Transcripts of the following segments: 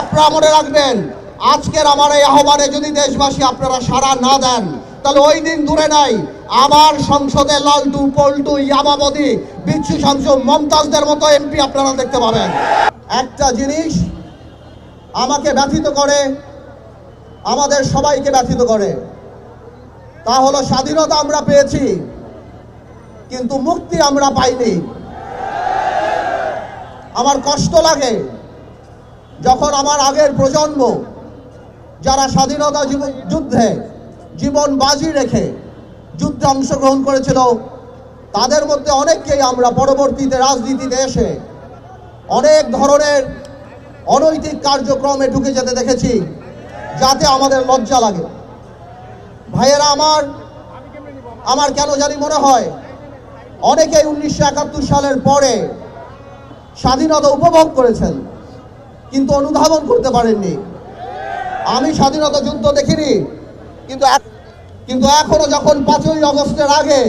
আপনারা মনে রাখবেন, আজকের আমার এই আহ্বানে যদি দেশবাসী আপনারা সাড়া না দেন, তাহলে ওই দিন দূরে নাই আবার সংসদে লালটু পল্টু ইয়ামাবতী বিচ্ছু শামসু মমতাজদের মতো এমপি আপনারা দেখতে পাবেন। একটা জিনিস আমাকে ব্যথিত করে, আমাদের সবাইকে ব্যথিত করে, তা হলো স্বাধীনতা আমরা পেয়েছি কিন্তু মুক্তি আমরা পাইনি। আমার কষ্ট লাগে যখন আমার আগের প্রজন্ম যারা স্বাধীনতা যুদ্ধে জীবন বাজি রেখে যুদ্ধে অংশগ্রহণ করেছিল, তাদের মধ্যে অনেককেই আমরা পরবর্তীতে রাজনীতিতে এসে অনেক ধরনের অনৈতিক কার্যক্রমে ঢুকে যেতে দেখেছি, যাতে আমাদের লজ্জা লাগে। ভাইয়েরা আমার কেন জানি মনে হয় অনেকেই 1971 সালের পরে স্বাধীনতা উপভোগ করেছেন কিন্তু অনুধাবন করতে পারেননি। আমি স্বাধীনতা যুদ্ধ দেখিনি, কিন্তু এখনো যখন 5ই আগস্টের আগে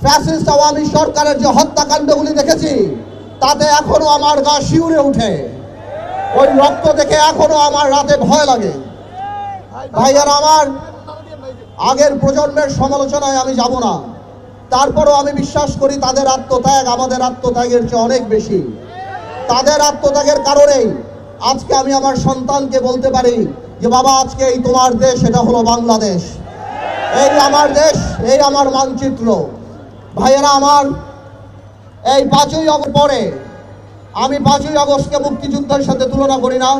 ফ্যাসিস্ট আওয়ামী সরকারের যে হত্যাকাণ্ডগুলি দেখেছি, তাতে এখনো আমার গা শিউরে উঠে। ওই রক্ত দেখে এখনো আমার রাতে ভয় লাগে। ভাইয়ারা আমার, আগের প্রজন্মের সমালোচনায় আমি যাব না, তারপরও আমি বিশ্বাস করি তাদের আত্মত্যাগ আমাদের আত্মত্যাগের চেয়ে অনেক বেশি। তাদের আত্মত্যাগের কারণেই আজকে আমি আমার সন্তানকে বলতে পারি যে বাবা, আজকে এই তোমার দেশ, এটা হলো বাংলাদেশ, এই আমার দেশ, এই আমার মানচিত্র। ভাইয়েরা আমার, এই 5ই আগস্ট পরে আমি 5ই আগস্টকে মুক্তিযুদ্ধের সাথে তুলনা করি না,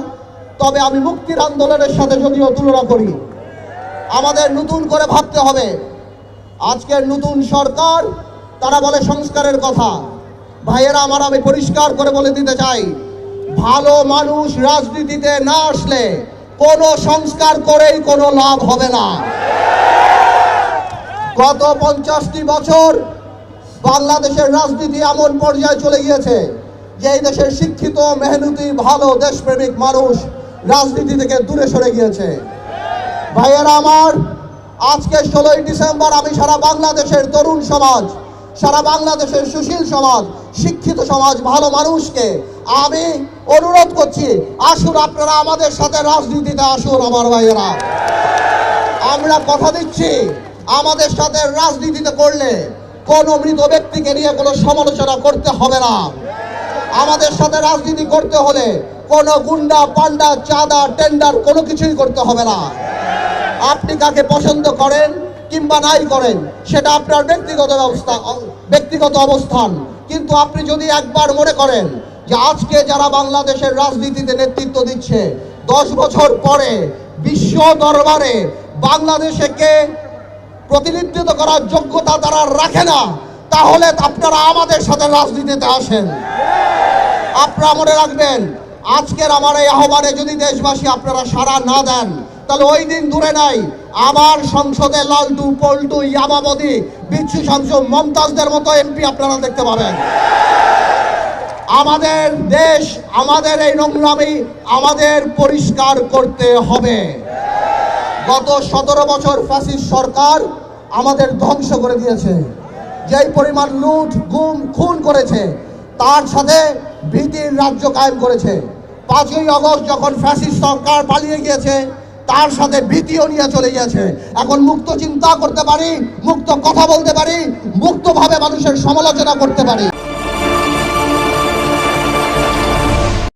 তবে আমি মুক্তির আন্দোলনের সাথে যদিও তুলনা করি। আমাদের নতুন করে ভাবতে হবে। আজকের নতুন সরকার তারা বলে সংস্কারের কথা। ভাইয়েরা আমার, আমি পরিষ্কার করে বলে দিতে চাই, ভালো মানুষ রাজনীতিতে না আসলে কোনো সংস্কার করেই কোনো লাভ হবে না। গত 50টি বছর বাংলাদেশের রাজনীতি এমন পর্যায়ে চলে গিয়েছে যে এই দেশের শিক্ষিত, মেহনতি, ভালো দেশপ্রেমিক মানুষ রাজনীতি থেকে দূরে সরে গিয়েছে। ভাইয়েরা আমার, আজকে 16ই ডিসেম্বর আমি সারা বাংলাদেশের তরুণ সমাজ, সারা বাংলাদেশের সুশীল সমাজ, শিক্ষিত সমাজ, ভালো মানুষকে আমি অনুরোধ করছি, আসুন আপনারা আমাদের সাথে রাজনীতিতে আসুন। আমার ভাইয়েরা, আমরা কথা দিচ্ছি, আমাদের সাথে রাজনীতিতে করলে কোনো মৃত ব্যক্তিকে নিয়ে কোনো সমালোচনা করতে হবে না। আমাদের সাথে রাজনীতি করতে হলে কোনো গুন্ডা, পান্ডা, চাঁদা, টেন্ডার কোনো কিছুই করতে হবে না। আপনি কাকে পছন্দ করেন কিংবা নাই করেন সেটা আপনার ব্যক্তিগত অবস্থান, কিন্তু আপনি যদি একবার মনে করেন যে আজকে যারা বাংলাদেশের রাজনীতিতে নেতৃত্ব দিচ্ছে 10 বছর পরে বিশ্ব দরবারে বাংলাদেশকে প্রতিনিধিত্ব করার যোগ্যতা তারা রাখে না, তাহলে আপনারা আমাদের সাথে রাজনীতিতে আসেন। আপনারা মনে রাখবেন, আজকের আমার এই আহ্বানে যদি দেশবাসী আপনারা সাড়া না দেন, তাহলে ওই দিন দূরে নাই আবার সংসদে লালটু পল্টু ইয়ামাবতী বিচ্ছু শামসু মমতাজদের মতো এমপি আপনারা দেখতে পাবেন। আমাদের দেশ, আমাদের এই নোংরামি আমাদের পরিষ্কার করতে হবে। গত 17 বছর ফ্যাসিস্ট সরকার আমাদের ধ্বংস করে দিয়েছে। যেই পরিমাণ লুট, গুম, খুন করেছে, তার সাথে ভীতির রাজ্য কায়েম করেছে। 5ই আগস্ট যখন ফ্যাসিস্ট সরকার পালিয়ে গিয়েছে, তার সাথে ভীতিও নিয়ে চলে গিয়েছে। এখন মুক্ত চিন্তা করতে পারি, মুক্ত কথা বলতে পারি, মুক্তভাবে মানুষের সমালোচনা করতে পারি।